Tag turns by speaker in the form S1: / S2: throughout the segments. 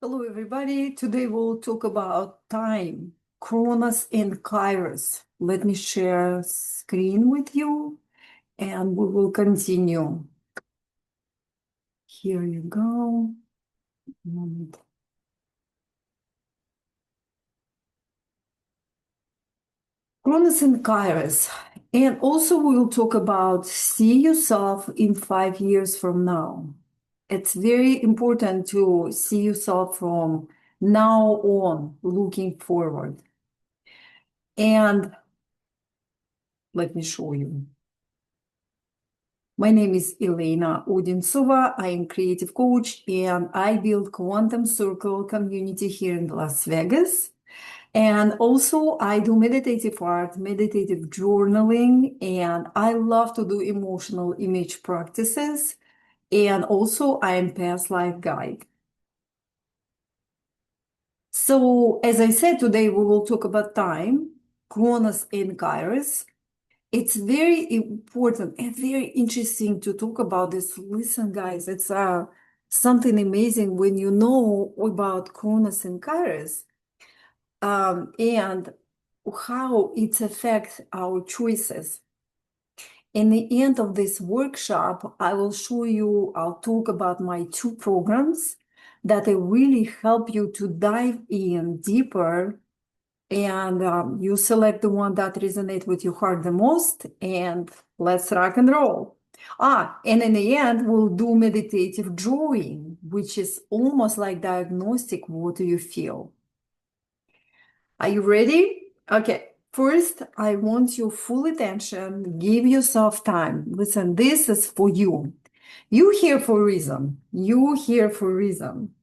S1: Hello, everybody. Today we'll talk about time, Chronos and Kairos. Let me share screen with you and we will continue. Here you go. Moment. Chronos and Kairos. And also we'll talk about see yourself in 5 years from now. It's very important to see yourself from now on, looking forward. And let me show you. My name is Elena Odintsova. I am creative coach and I build quantum circle community here in Las Vegas. And also I do meditative art, meditative journaling, and I love to do emotional image practices. And also I am past life guide. So as I said, today we will talk about time, Chronos and Kairos. It's very important and very interesting to talk about this. Listen, guys, it's something amazing when you know about Chronos and Kairos and how it affects our choices. In the end of this workshop, I will show you, I'll talk about my 2 programs that will really help you to dive in deeper and you select the one that resonates with your heart the most, and let's rock and roll. And in the end, we'll do meditative drawing, which is almost like diagnostic. What do you feel? Are you ready? Okay. First, I want your full attention. Give yourself time. Listen, this is for you. You're here for a reason. You're here for a reason.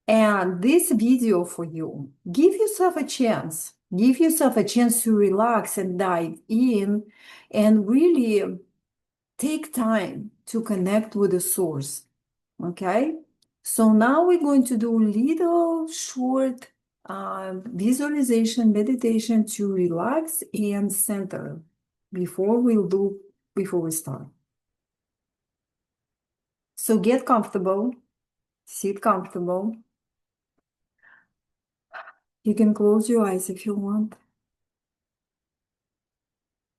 S1: And this video for you, give yourself a chance. Give yourself a chance to relax and dive in and really take time to connect with the source. Okay? So now we're going to do little short visualization meditation to relax and center before we start. So get comfortable, sit comfortable. You can close your eyes if you want.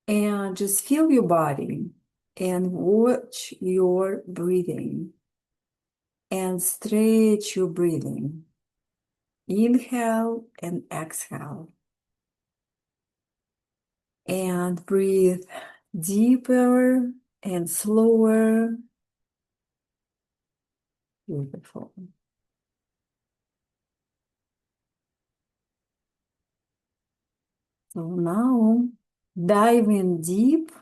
S1: And just feel your body and watch your breathing and stretch your breathing. Inhale and exhale. And breathe deeper and slower. Beautiful. So now dive in deep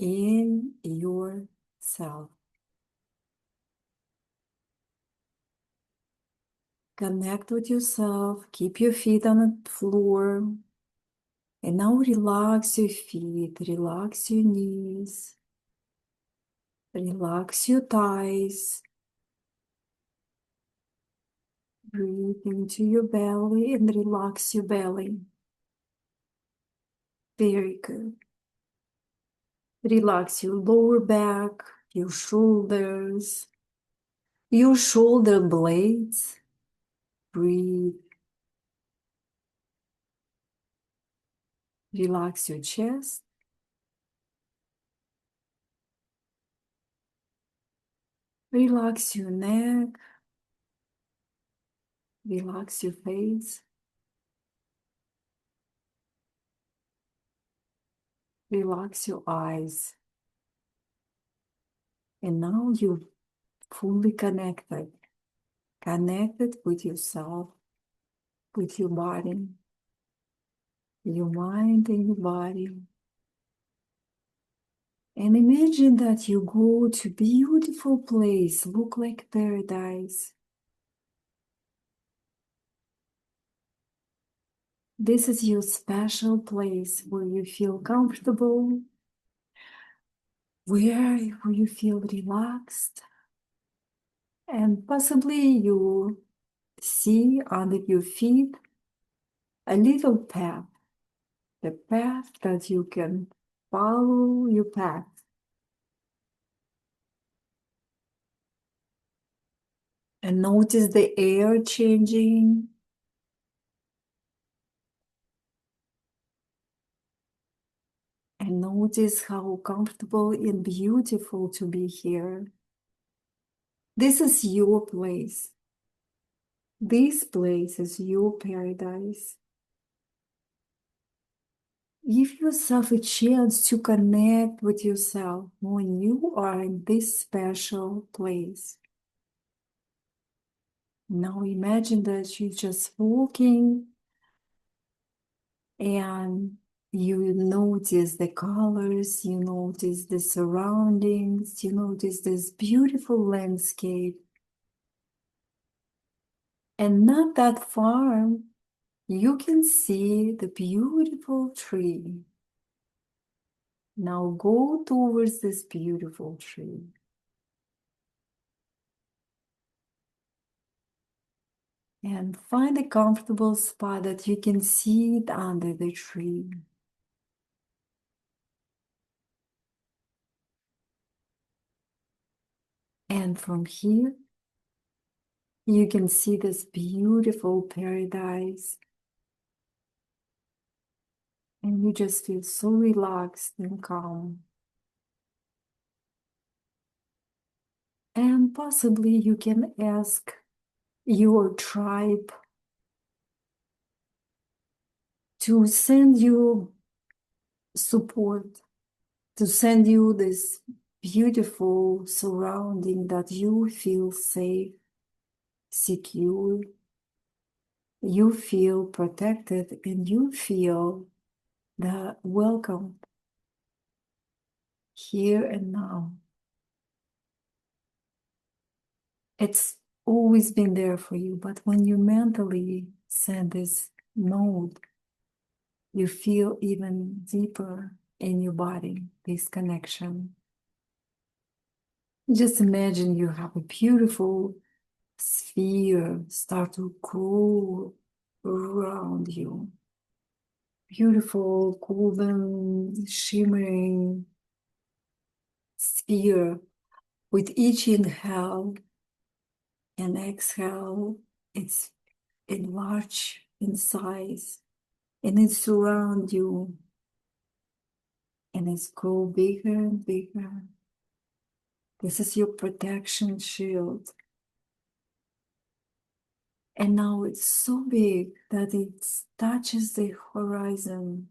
S1: in yourself. Connect with yourself. Keep your feet on the floor. And now relax your feet, relax your knees, relax your thighs. Breathe into your belly and relax your belly. Very good. Relax your lower back, your shoulders, your shoulder blades. Breathe. Relax your chest. Relax your neck. Relax your face. Relax your eyes. And now you're fully connected. Connected with yourself, with your body, your mind and your body. And imagine that you go to a beautiful place, look like paradise. This is your special place where you feel comfortable, where you feel relaxed, and possibly you see under your feet a little path, the path that you can follow your path. And notice the air changing. And notice how comfortable and beautiful to be here. This is your place. This place is your paradise. Give yourself a chance to connect with yourself when you are in this special place. Now imagine that you're just walking and you notice the colors, you notice the surroundings, you notice this beautiful landscape. And not that far, you can see the beautiful tree. Now go towards this beautiful tree. And find a comfortable spot that you can sit under the tree. And from here, you can see this beautiful paradise. And you just feel so relaxed and calm. And possibly you can ask your tribe to send you support, to send you this beautiful surrounding that you feel safe, secure, you feel protected, and you feel the welcome here and now. It's always been there for you, but when you mentally send this note, you feel even deeper in your body, this connection. Just imagine you have a beautiful sphere start to grow around you. Beautiful, golden, shimmering sphere. With each inhale and exhale, it's enlarged in size and it surrounds you and it's grow bigger and bigger. This is your protection shield. And now it's so big that it touches the horizon.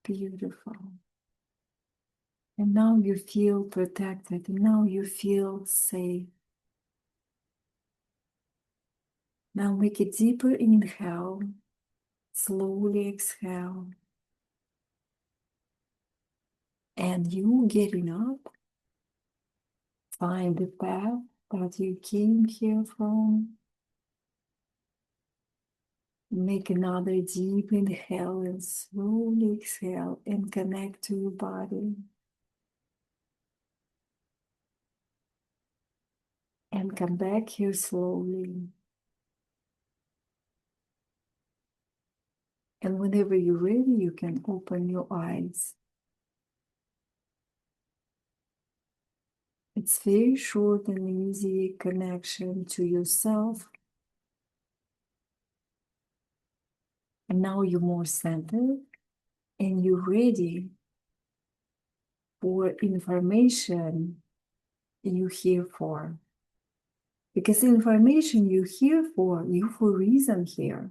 S1: Beautiful. And now you feel protected. And now you feel safe. Now make a deeper inhale. Slowly exhale. And you getting up. Find the path that you came here from. Make another deep inhale and slowly exhale and connect to your body. And come back here slowly. And whenever you're ready, you can open your eyes. It's very short and easy connection to yourself. And now you're more centered and you're ready for information you're here for. Because the information you're here for, you for a reason here.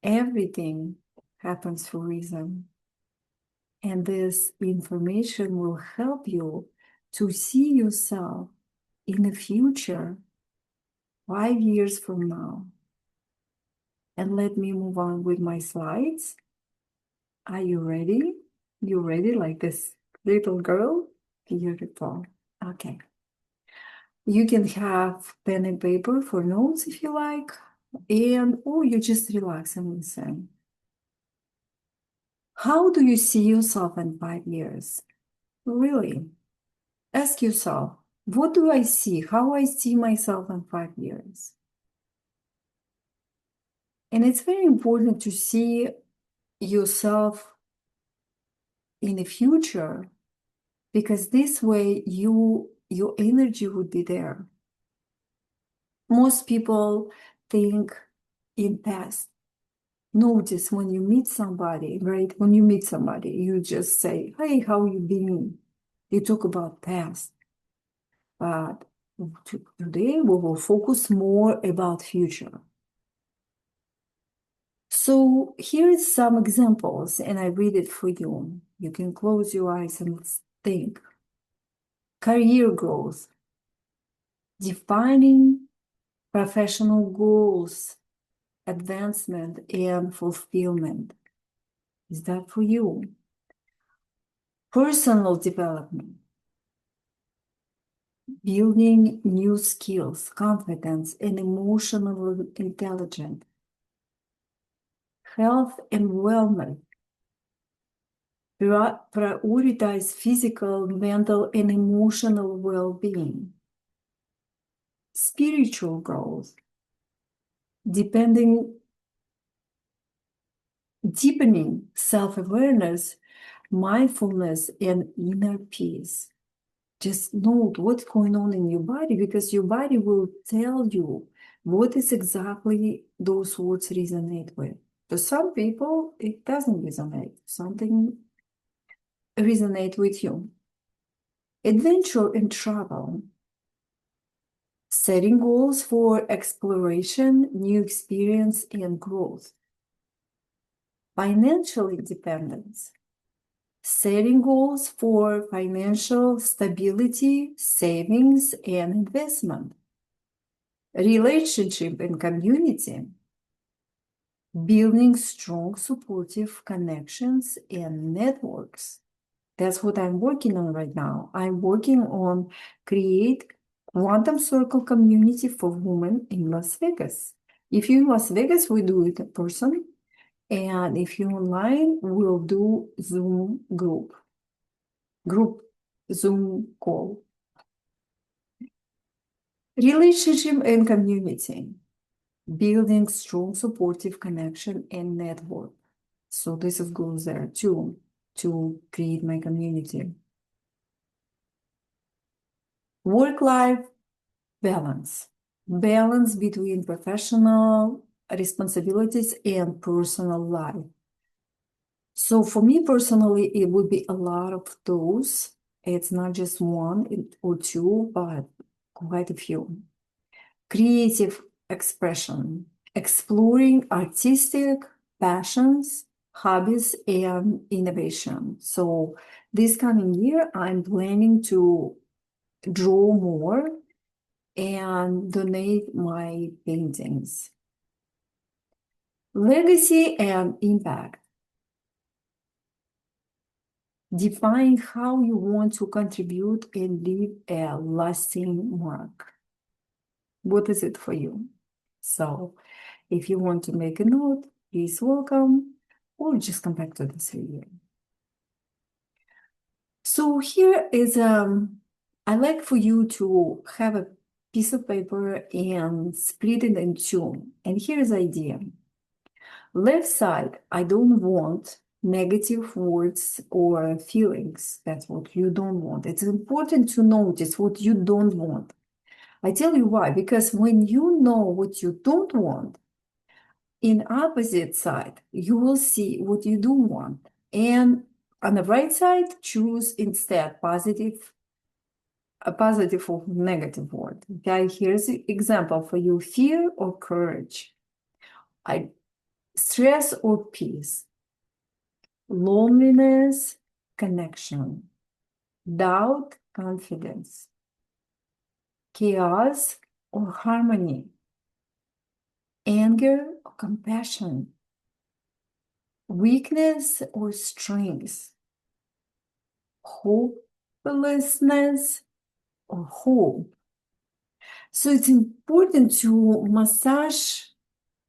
S1: Everything happens for a reason. And this information will help you to see yourself in the future, 5 years from now. And let me move on with my slides. Are you ready? You ready like this little girl? Beautiful. Okay. You can have pen and paper for notes if you like, or you just relax and listen. How do you see yourself in 5 years? Really? Ask yourself, what do I see? How I see myself in 5 years? And it's very important to see yourself in the future because this way your energy would be there. Most people think in past. Notice when you meet somebody, right? When you meet somebody, you just say, "Hey, how you been?" You talk about past. But today we will focus more about future. So here's some examples, and I read it for you. You can close your eyes and think. Career growth, defining professional goals, advancement, and fulfillment. Is that for you? Personal development, building new skills, confidence, and emotional intelligence. Health and wellness, prioritize physical, mental, and emotional well-being. Spiritual growth, deepening self-awareness, mindfulness, and inner peace. Just note what's going on in your body, because your body will tell you what is exactly those words resonate with. For some people, it doesn't resonate. Something resonate with you. Adventure and travel. Setting goals for exploration, new experience, and growth. Financial independence. Setting goals for financial stability, savings, and investment. Relationship and community. Building strong, supportive connections and networks. That's what I'm working on right now. I'm working on create quantum circle community for women in Las Vegas. If you're in Las Vegas, we do it in person. And if you're online, we'll do Zoom group Zoom call. Relationship and community, building strong supportive connection and network. So this goes there too, to create my community. Work-life balance. Balance between professional responsibilities and personal life. So for me personally, it would be a lot of those. It's not just one or two, but quite a few. Creative expression, exploring artistic passions, hobbies, and innovation. So this coming year, I'm planning to draw more and donate my paintings. Legacy and impact. Define how you want to contribute and leave a lasting mark. What is it for you? So if you want to make a note, please welcome, or just come back to this video. So here is, I like for you to have a piece of paper and split it in two. And here's the idea. Left side, I don't want negative words or feelings. That's what you don't want. It's important to notice what you don't want. I tell you why, because when you know what you don't want, in opposite side, you will see what you do want. And on the right side, choose instead a positive or negative word. Okay, here's an example for you: fear or courage, stress or peace, loneliness, connection, doubt, confidence, chaos or harmony, anger or compassion, weakness or strength, hopelessness or hope. So it's important to massage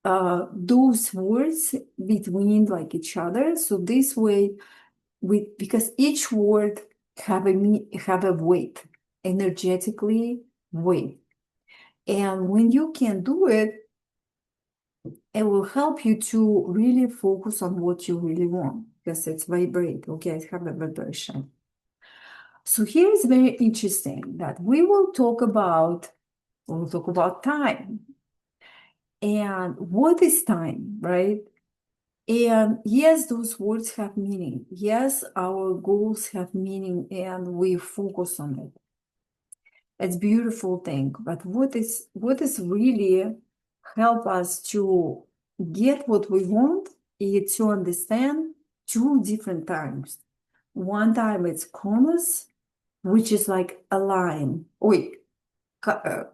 S1: those words between like each other. So this way, because each word have a weight, energetically weight. And when you can do it, it will help you to really focus on what you really want, because it's vibrate, okay? It have a vibration. So here is very interesting that we'll talk about time. And what is time, right? And yes, those words have meaning. Yes, our goals have meaning and we focus on it. It's a beautiful thing. But what is really help us to get what we want is to understand two different times. One time it's Chronos, which is like a line.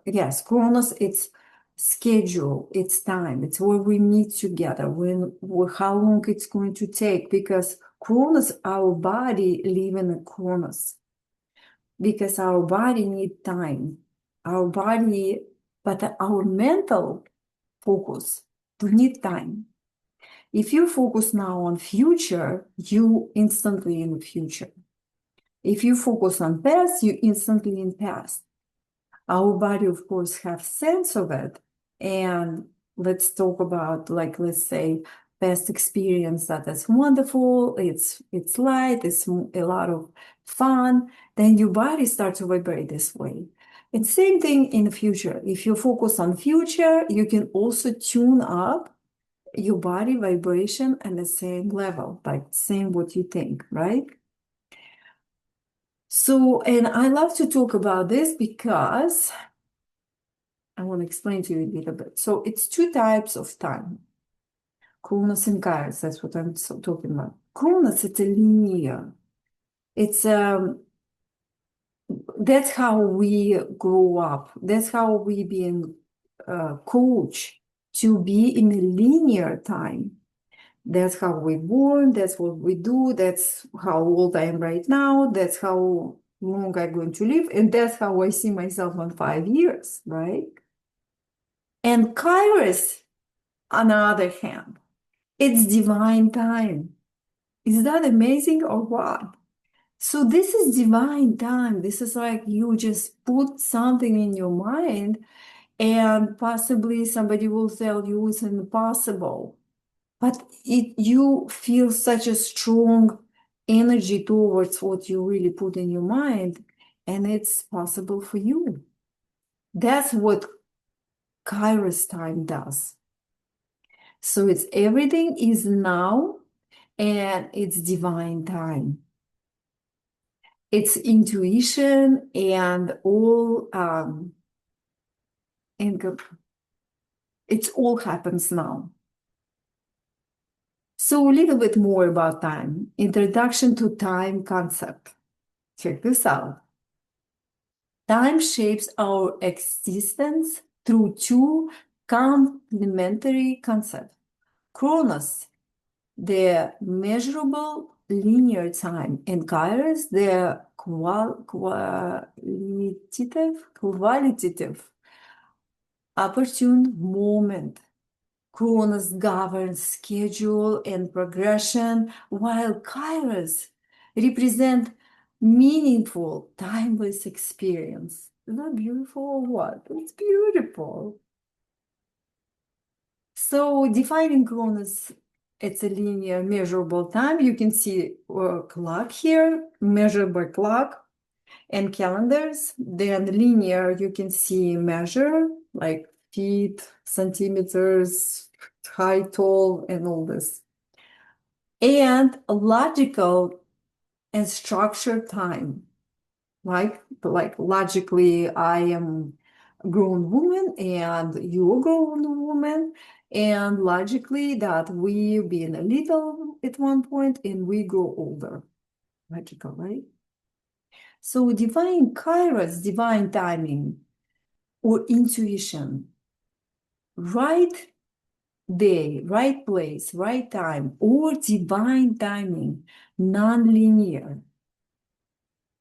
S1: Yes, Chronos, it's schedule, it's time, it's where we meet together, how long it's going to take, because Chronos, our body live in a Chronos, because our body need time, our body, but our mental focus do need time. If you focus now on future, you instantly in the future. If you focus on past, you instantly in past. Our body, of course, have sense of it. And let's talk about, like, let's say, past experience that is wonderful, it's light, it's a lot of fun, then your body starts to vibrate this way. And same thing in the future. If you focus on future, you can also tune up your body vibration at the same level, like same what you think, right? So, and I love to talk about this because I want to explain to you a little bit. So it's two types of time. Chronos and Kairos, that's what I'm talking about. Chronos, it's a linear. It's that's how we grow up. That's how we being coached to be in a linear time. That's how we born. That's what we do. That's how old I am right now. That's how long I'm going to live, and that's how I see myself in 5 years, right? And Kairos, on the other hand, it's divine time. Is that amazing or what? So this is divine time. This is like you just put something in your mind and possibly somebody will tell you it's impossible. But you feel such a strong energy towards what you really put in your mind, and it's possible for you. That's what Kairos time does. So it's everything is now and it's divine time. It's intuition and all and it all happens now. So a little bit more about time. Introduction to time concept. Check this out. Time shapes our existence through two complementary concepts. Chronos, the measurable linear time, and Kairos, the qualitative, opportune moment. Chronos governs schedule and progression, while Kairos represent meaningful, timeless experience. Isn't that beautiful or what? It's beautiful. So defining Chronos, it's a linear measurable time. You can see a clock here, measured by clock and calendars. Then linear, you can see measure like feet, centimeters, height, tall, and all this. And logical and structured time. Like logically, I am a grown woman and you're a grown woman. And logically that we being a little at one point and we grow older. Logical, right? So divine Kairos, divine timing or intuition, right day, right place, right time, or divine timing, non-linear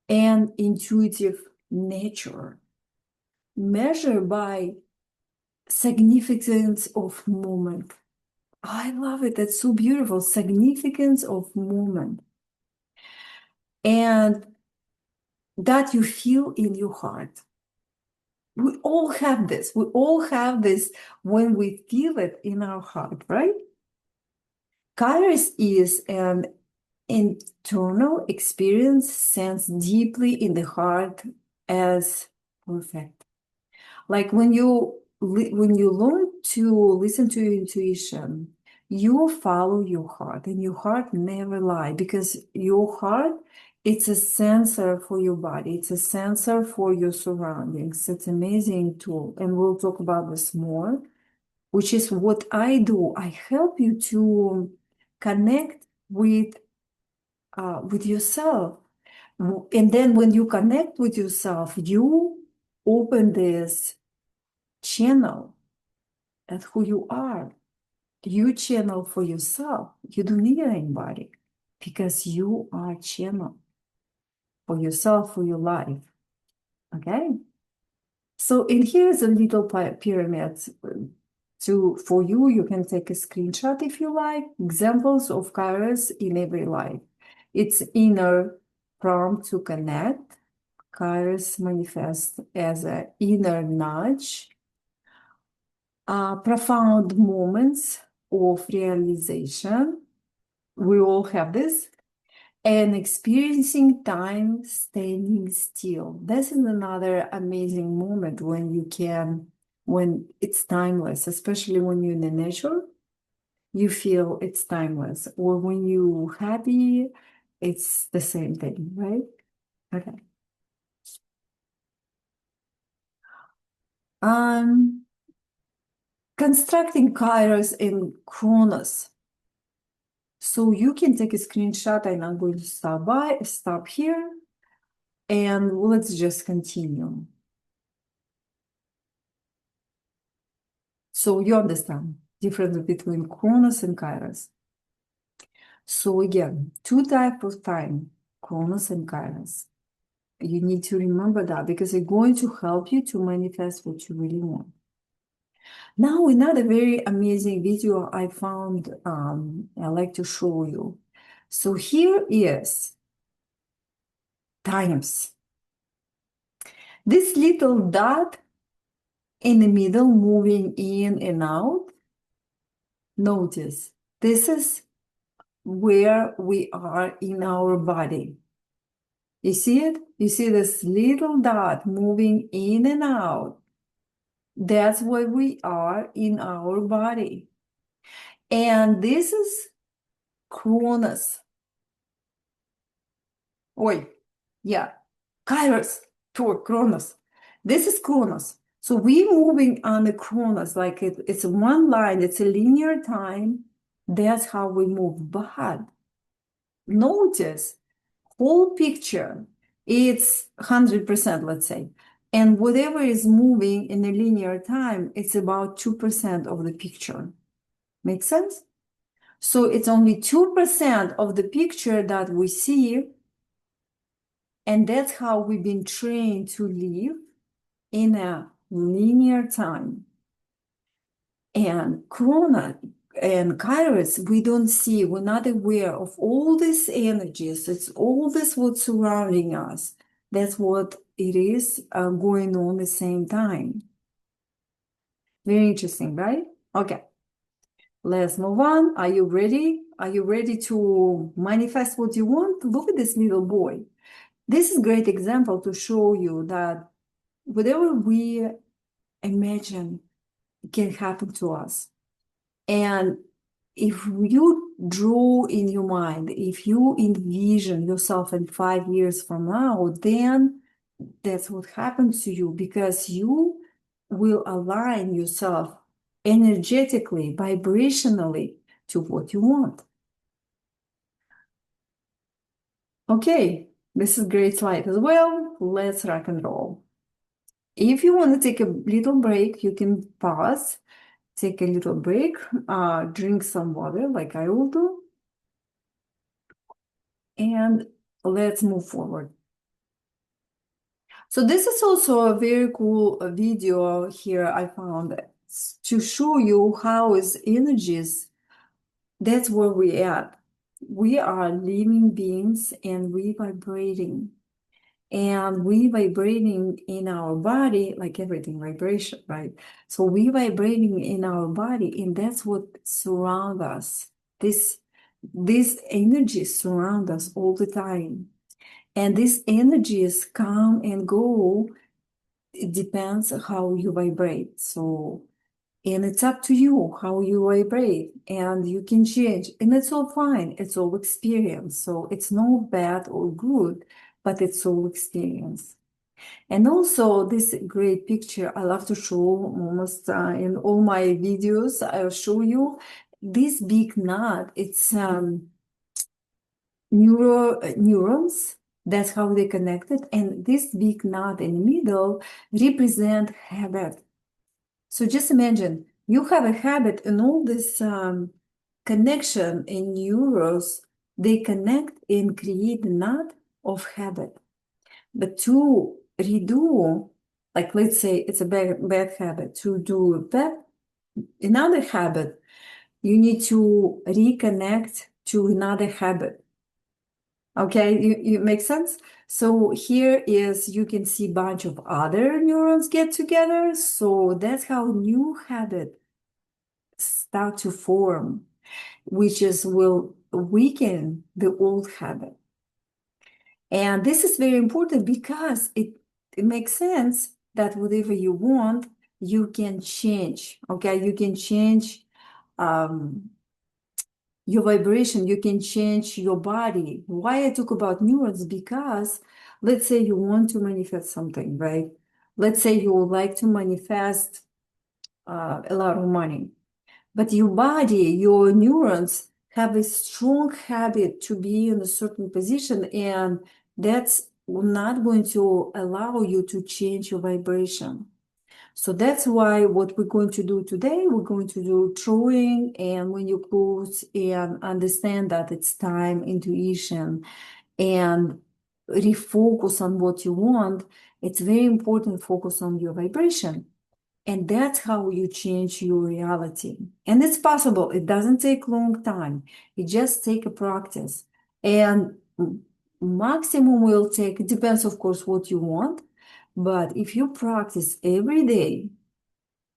S1: and intuitive nature, measured by significance of moment. I love it. That's so beautiful. Significance of moment. And that you feel in your heart. We all have this. We all have this when we feel it in our heart, right? Kairos is an internal experience sensed deeply in the heart as perfect. Like when you learn to listen to your intuition, you follow your heart, and your heart never lie, because your heart, it's a sensor for your body, it's a sensor for your surroundings. It's an amazing tool, and we'll talk about this more, which is what I do. I help you to connect with yourself. And then when you connect with yourself, you open this channel at who you are. You channel for yourself. You don't need anybody, because you are channel for yourself, for your life. Okay? So, and here's a little pyramid for you. You can take a screenshot if you like. Examples of Kairos in every life. It's inner prompt to connect. Kairos manifest as an inner nudge. Profound moments of realization. We all have this. And experiencing time standing still. This is another amazing moment when it's timeless, especially when you're in the nature, you feel it's timeless. Or when you're happy, it's the same thing, right? Okay. Um, constructing Kairos in Chronos. So you can take a screenshot, and I'm going to stop here, and let's just continue. So you understand difference between Chronos and Kairos. So again, two types of time, Chronos and Kairos. You need to remember that, because it's going to help you to manifest what you really want. Now, another very amazing video I found, I like to show you. So here is times. This little dot in the middle moving in and out, notice this is where we are in our body. You see it? You see this little dot moving in and out. That's where we are in our body. And this is Chronos. Oi, yeah, Kairos toward Chronos. This is Chronos. So we're moving on the Chronos, like it's one line, it's a linear time. That's how we move. But notice, whole picture, it's 100%, let's say. And whatever is moving in a linear time, it's about 2% of the picture. Make sense? So it's only 2% of the picture that we see. And that's how we've been trained to live in a linear time. And Corona and Kairos, we don't see, we're not aware of all these energies. It's all this what's surrounding us. That's what it is going on at the same time. Very interesting, right? Okay, let's move on. Are you ready? Are you ready to manifest what you want? Look at this little boy. This is a great example to show you that whatever we imagine can happen to us. And if you draw in your mind, if you envision yourself in 5 years from now, then that's what happens to you, because you will align yourself energetically, vibrationally to what you want. Okay, this is a great slide as well. Let's rock and roll. If you want to take a little break, you can pause, take a little break, drink some water like I will do, and let's move forward. So this is also a very cool video here I found to show you how is energies. That's where we at. We are living beings, and we vibrating. And we vibrating in our body, like everything, vibration, right? So we vibrating in our body, and that's what surrounds us. these energies surround us all the time. And these energies come and go. It depends how you vibrate. So, and it's up to you how you vibrate, and you can change. And it's all fine. It's all experience. So it's no bad or good, but it's all experience. And also this great picture I love to show almost in all my videos. I'll show you this big knot. It's neurons. That's how they connected. And this big knot in the middle represent habit. So just imagine you have a habit, and all this connection in neurons, they connect and create a knot of habit. But to redo, like let's say it's a bad habit, to do another habit, you need to reconnect to another habit. Okay, you make sense? So here is, you can see a bunch of other neurons get together. So that's how new habit start to form, which is will weaken the old habit. And this is very important because it makes sense that whatever you want, you can change. Okay, you can change your vibration, you can change your body. Why I talk about neurons? Because let's say you want to manifest something, right? Let's say you would like to manifest a lot of money, but your body, your neurons have a strong habit to be in a certain position, and that's not going to allow you to change your vibration. So that's why what we're going to do today, we're going to do drawing, and when you close and understand that it's time, intuition, and refocus on what you want, it's very important to focus on your vibration. And that's how you change your reality. And it's possible. It doesn't take long time. It just take a practice. And maximum will take, it depends, of course, what you want. But if you practice every day,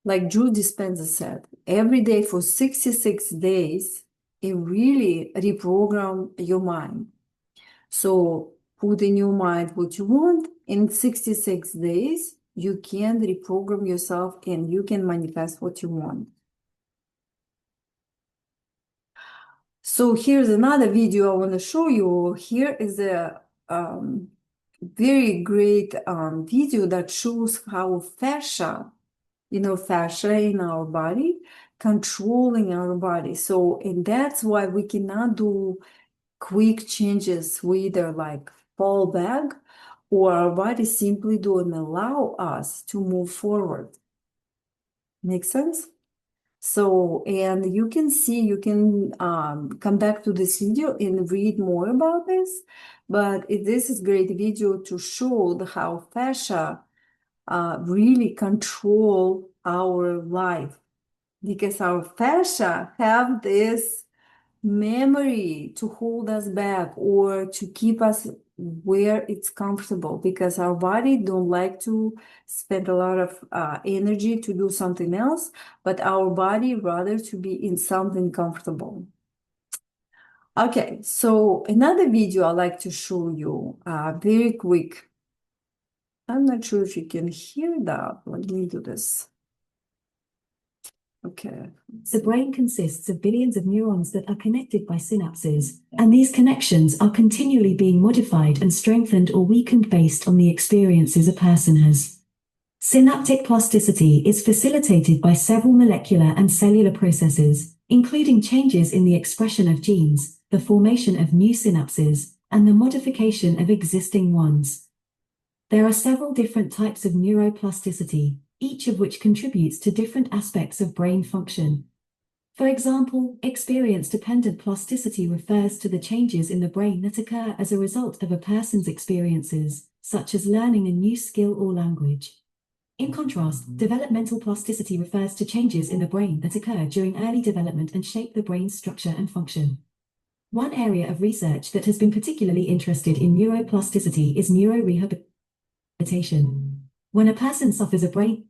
S1: like Drew Dispenza said, every day for 66 days, it really reprogram your mind. So put in your mind what you want. In 66 days, you can reprogram yourself and you can manifest what you want. So here's another video I want to show you. Here is a very great video that shows how fascia, fascia in our body, controlling our body. So, and that's why we cannot do quick changes. We either like fall back, or our body simply don't allow us to move forward. Make sense? So, and you can see, you can come back to this video and read more about this, but this is great video to show how fascia really control our life, because our fascia have this memory to hold us back or to keep us where it's comfortable, because our body don't like to spend a lot of energy to do something else, but our body rather to be in something comfortable. Okay, so another video I like to show you very quick. I'm not sure if you can hear that. Let me do this. Okay.
S2: The brain consists of billions of neurons that are connected by synapses, and these connections are continually being modified and strengthened or weakened based on the experiences a person has. Synaptic plasticity is facilitated by several molecular and cellular processes, including changes in the expression of genes, the formation of new synapses, and the modification of existing ones. There are several different types of neuroplasticity, each of which contributes to different aspects of brain function. For example, experience-dependent plasticity refers to the changes in the brain that occur as a result of a person's experiences, such as learning a new skill or language. In contrast, developmental plasticity refers to changes in the brain that occur during early development and shape the brain's structure and function. One area of research that has been particularly interested in neuroplasticity is neurorehabilitation. When a person suffers a brain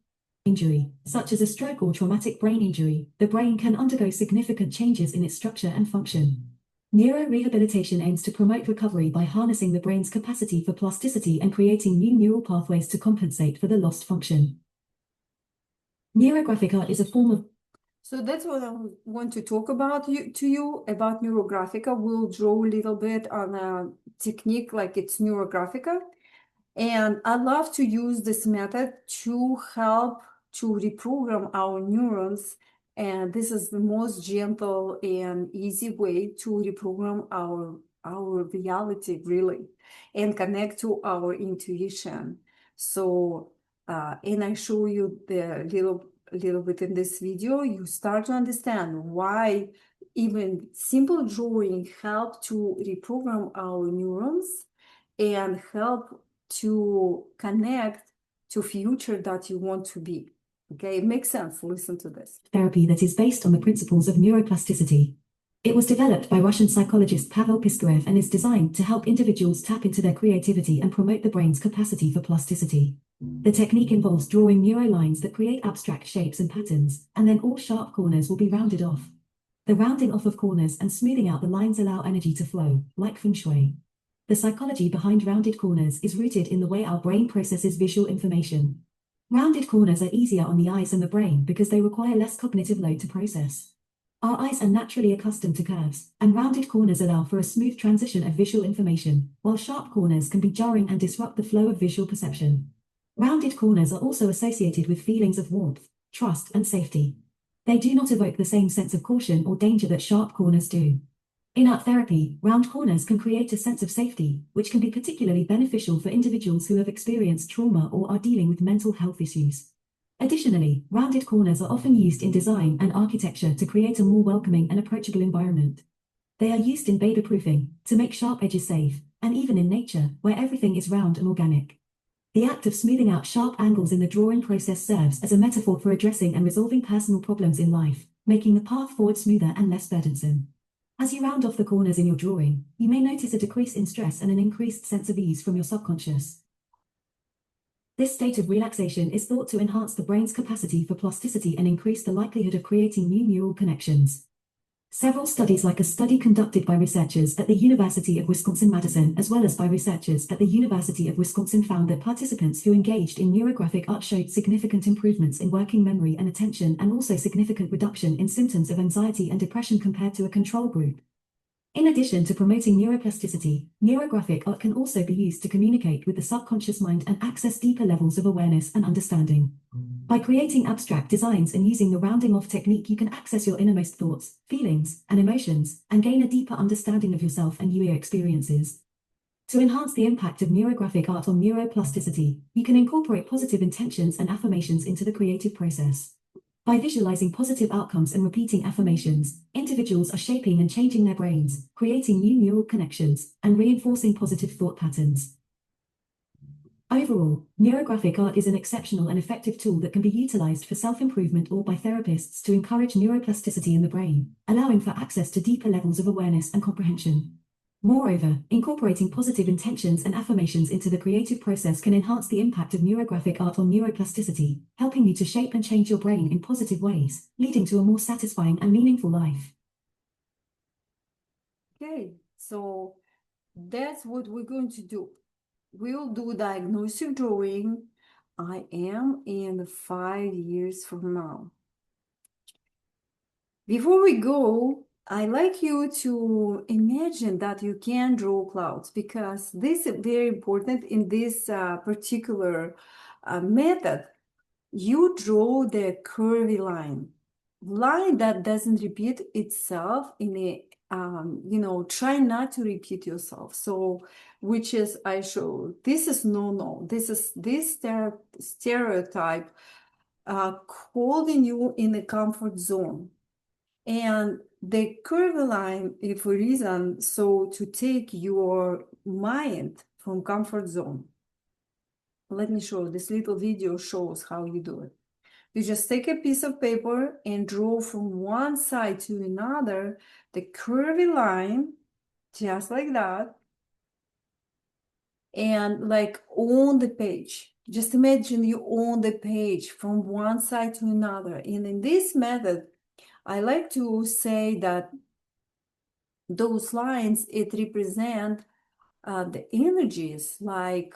S2: injury, such as a stroke or traumatic brain injury, the brain can undergo significant changes in its structure and function. Neurorehabilitation aims to promote recovery by harnessing the brain's capacity for plasticity and creating new neural pathways to compensate for the lost function. Neurographic art is a form of...
S1: So that's what I want to talk about to you about Neurographica. We'll draw a little bit on a technique like it's Neurographica. And I love to use this method to help to reprogram our neurons. And this is the most gentle and easy way to reprogram our reality, really, and connect to our intuition. So, and I show you the little bit in this video, you start to understand why even simple drawing help to reprogram our neurons and help to connect to future that you want to be. Okay, it makes sense. Listen to this.
S2: Therapy that is based on the principles of neuroplasticity. It was developed by Russian psychologist Pavel Piskarev and is designed to help individuals tap into their creativity and promote the brain's capacity for plasticity. The technique involves drawing neurolines that create abstract shapes and patterns, and then all sharp corners will be rounded off. The rounding off of corners and smoothing out the lines allow energy to flow, like feng shui. The psychology behind rounded corners is rooted in the way our brain processes visual information. Rounded corners are easier on the eyes and the brain because they require less cognitive load to process. Our eyes are naturally accustomed to curves, and rounded corners allow for a smooth transition of visual information, while sharp corners can be jarring and disrupt the flow of visual perception. Rounded corners are also associated with feelings of warmth, trust, and safety. They do not evoke the same sense of caution or danger that sharp corners do. In art therapy, round corners can create a sense of safety, which can be particularly beneficial for individuals who have experienced trauma or are dealing with mental health issues. Additionally, rounded corners are often used in design and architecture to create a more welcoming and approachable environment. They are used in baby proofing, to make sharp edges safe, and even in nature, where everything is round and organic. The act of smoothing out sharp angles in the drawing process serves as a metaphor for addressing and resolving personal problems in life, making the path forward smoother and less burdensome. As you round off the corners in your drawing, you may notice a decrease in stress and an increased sense of ease from your subconscious. This state of relaxation is thought to enhance the brain's capacity for plasticity and increase the likelihood of creating new neural connections. Several studies, like a study conducted by researchers at the University of Wisconsin-Madison as well as by researchers at the University of Wisconsin, found that participants who engaged in neurographic art showed significant improvements in working memory and attention, and also significant reduction in symptoms of anxiety and depression compared to a control group. In addition to promoting neuroplasticity, neurographic art can also be used to communicate with the subconscious mind and access deeper levels of awareness and understanding. By creating abstract designs and using the rounding off technique, you can access your innermost thoughts, feelings, and emotions, and gain a deeper understanding of yourself and your experiences. To enhance the impact of neurographic art on neuroplasticity, you can incorporate positive intentions and affirmations into the creative process. By visualizing positive outcomes and repeating affirmations, individuals are shaping and changing their brains, creating new neural connections, and reinforcing positive thought patterns. Overall, neurographic art is an exceptional and effective tool that can be utilized for self-improvement or by therapists to encourage neuroplasticity in the brain, allowing for access to deeper levels of awareness and comprehension. Moreover, incorporating positive intentions and affirmations into the creative process can enhance the impact of neurographic art on neuroplasticity, helping you to shape and change your brain in positive ways, leading to a more satisfying and meaningful life.
S1: Okay, so that's what we're going to do. We'll do diagnostic drawing. I am in 5 years from now. Before we go, I like you to imagine that you can draw clouds, because this is very important in this particular method. You draw the curvy line that doesn't repeat itself in a try not to repeat yourself. So which is, I show this is no, this is this stereotype holding you in a comfort zone. And the curvy line, if a reason, so to take your mind from comfort zone. Let me show, this little video shows how you do it. You just take a piece of paper and draw from one side to another the curvy line, just like that. And like on the page. Just imagine you on the page from one side to another. And in this method, I like to say that those lines, it represent the energies like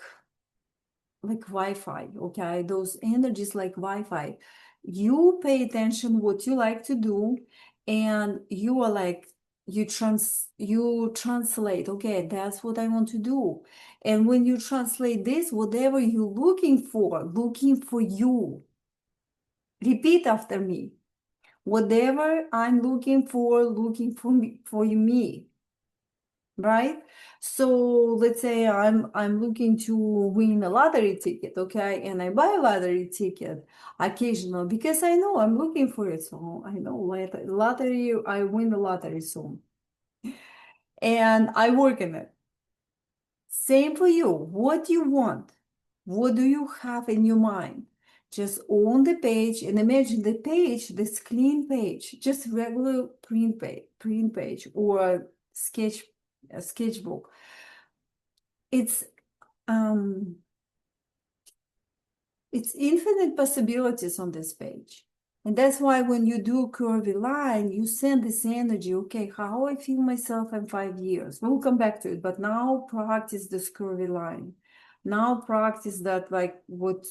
S1: Wi-Fi, okay? Those energies like Wi-Fi. You pay attention what you like to do, and you are like you translate, okay, that's what I want to do. And when you translate this, whatever you're looking for you. Repeat after me. Whatever I'm looking for me, for me, right? So let's say I'm looking to win a lottery ticket, okay? And I buy a lottery ticket occasionally because I know I'm looking for it. So I know lottery, I win the lottery soon. And I work in it. Same for you. What do you want? What do you have in your mind? Just on the page and imagine the page, this clean page, just regular print page or a sketchbook. It's um it's infinite possibilities on this page. And that's why when you do a curvy line, you send this energy, okay, how I feel myself in 5 years. We'll come back to it, but now practice this curvy line. Now practice that, like what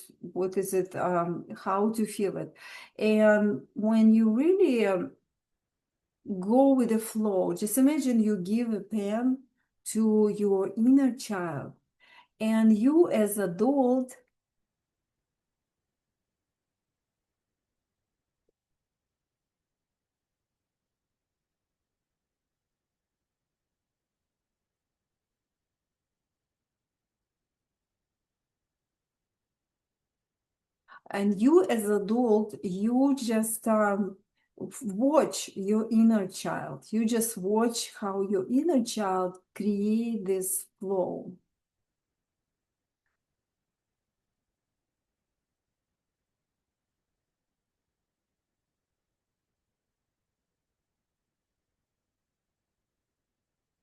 S1: is it, how to feel it. And when you really go with the flow, just imagine you give a pen to your inner child, and you as adult, you just watch your inner child. You just watch how your inner child create this flow.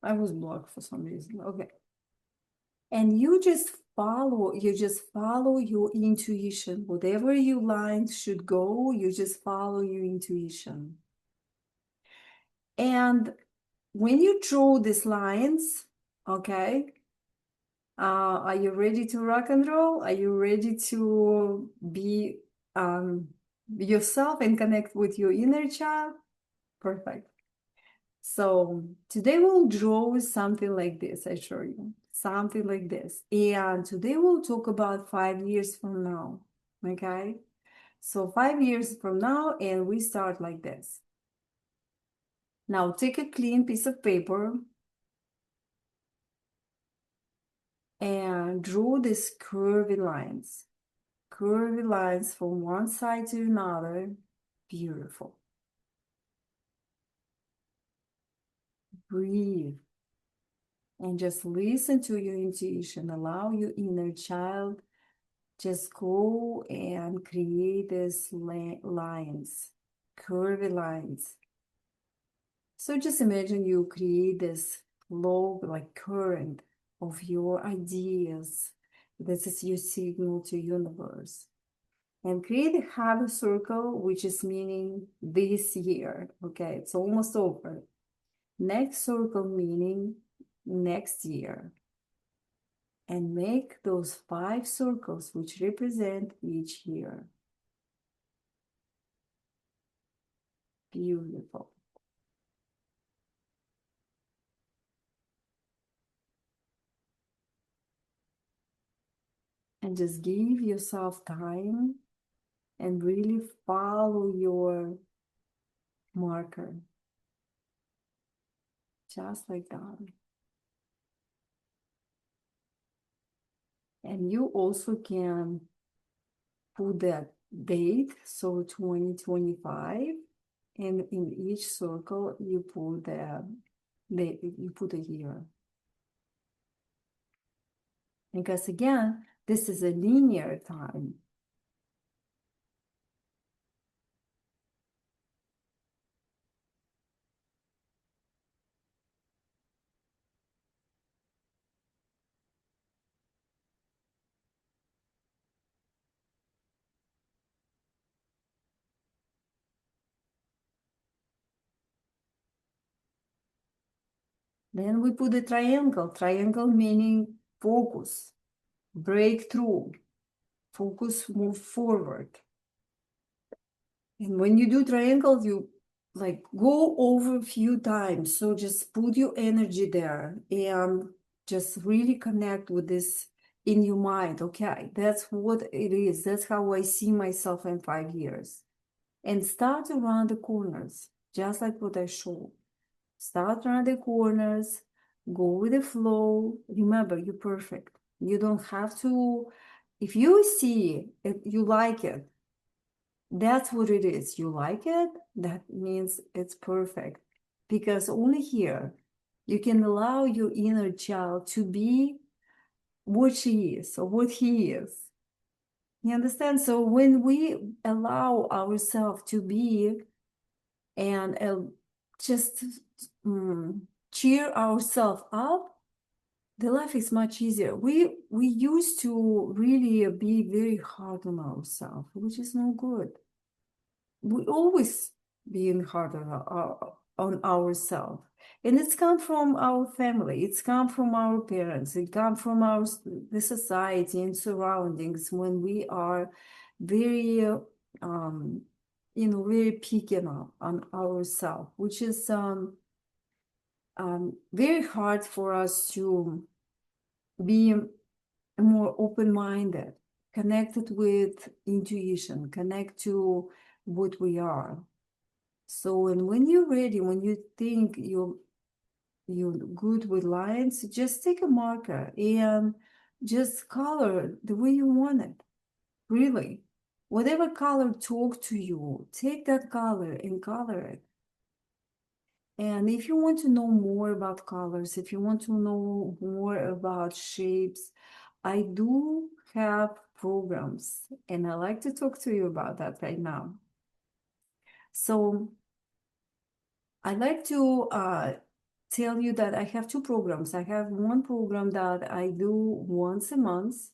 S1: I was blocked for some reason. Okay. And you just follow your intuition. Whatever your lines should go, you just follow your intuition. And when you draw these lines, okay, are you ready to rock and roll? Are you ready to be yourself and connect with your inner child? Perfect. So today we'll draw something like this, I show you. Something like this. And today we'll talk about 5 years from now. Okay? So 5 years from now, and we start like this. Now take a clean piece of paper and draw these curvy lines. Curvy lines from one side to another. Beautiful. Breathe and just listen to your intuition. Allow your inner child just go and create these lines, curvy lines. So just imagine you create this flow, like current of your ideas. This is your signal to universe. And create a happy circle, which is meaning this year. Okay, it's almost over. Next circle meaning next year. And make those 5 circles which represent each year. Beautiful. And just give yourself time and really follow your marker. Just like that. And you also can put that date, so 2025, and in each circle you put you put a year. Because again, this is a linear time. Then we put a triangle. Triangle meaning focus, breakthrough, focus, move forward. And when you do triangles, you like go over a few times. So just put your energy there and just really connect with this in your mind. Okay, that's what it is. That's how I see myself in 5 years. And start around the corners, just like what I showed. Start around the corners, go with the flow. Remember, you're perfect. You don't have to, if you see it, you like it, that's what it is. You like it, that means it's perfect. Because only here you can allow your inner child to be what she is or what he is. You understand? So when we allow ourselves to be and just cheer ourselves up, the life is much easier. We used to really be very hard on ourselves, which is no good. We always being hard on ourselves, and it's come from our family, it's come from our parents, it come from the society and surroundings when we are very very picking up on ourselves, which is very hard for us to be more open-minded, connected with intuition, connect to what we are. So, and when you're ready, when you think you're good with lines, just take a marker and just color the way you want it. Really. Whatever color talk to you, take that color and color it. And if you want to know more about colors, if you want to know more about shapes, I do have programs, and I like to talk to you about that right now. So I'd like to tell you that I have two programs. I have one program that I do once a month,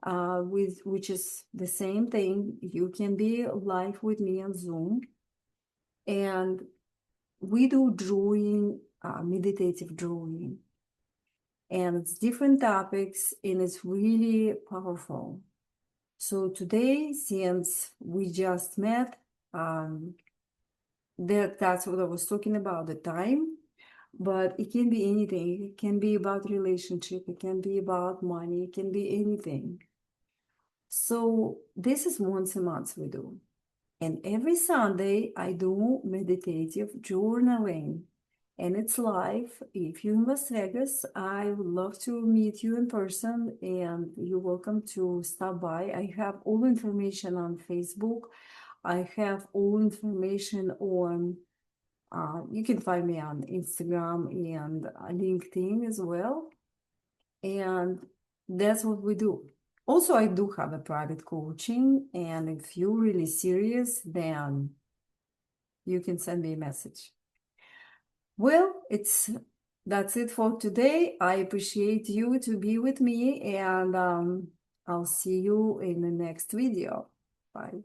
S1: which is the same thing. You can be live with me on Zoom, and we do drawing, meditative drawing, and it's different topics, and it's really powerful. So today, since we just met, that's what I was talking about, the time, but it can be anything. It can be about relationship, it can be about money, it can be anything. So this is once a month we do. And every Sunday I do meditative journaling. And it's live. If you're in Las Vegas, I would love to meet you in person, and you're welcome to stop by. I have all information on Facebook. I have all information on, you can find me on Instagram and LinkedIn as well. And that's what we do. Also, I do have a private coaching, and if you're really serious, then you can send me a message. Well, that's it for today. I appreciate you to be with me, and I'll see you in the next video. Bye.